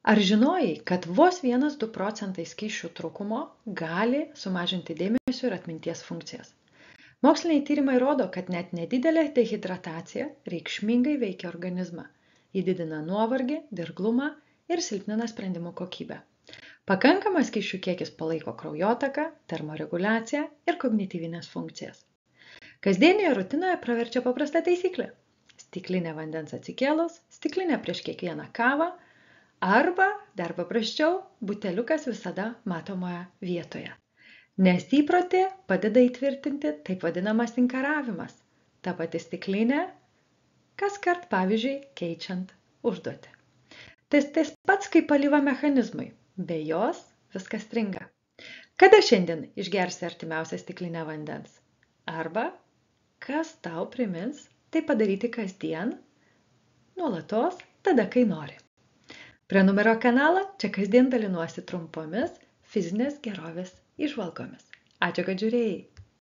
Ar žinojai, kad vos 1–2 procentai skysčių trūkumo gali sumažinti dėmesio ir atminties funkcijas? Moksliniai tyrimai rodo, kad net nedidelė dehidratacija reikšmingai veikia organizmą. Ji didina nuovargį, dirglumą ir silpnina sprendimų kokybę. Pakankamas skysčių kiekis palaiko kraujotaką, termoreguliaciją ir kognityvinės funkcijas. Kasdienėje rutinoje praverčia paprasta taisyklė. Stiklinė vandens atsikėlus, stiklinė prieš kiekvieną kavą arba, dar paprasčiau, buteliukas visada matomoje vietoje. Nes įprotį padeda įtvirtinti taip vadinamas inkaravimas. Ta pati stiklinė, kaskart, pavyzdžiui, keičiant užduotį. Tai tas pats kaip alyva mechanizmui. Be jos viskas stringa. Kada šiandien išgersi artimiausią stiklinę vandens? Arba, kas tau primins tai padaryti kasdien, nuolatos, tada, kai nori. Prenumeruok kanalą, čia kasdien dalinuosi trumpomis fizinės gerovės įžvalgomis. Ačiū, kad žiūrėjai.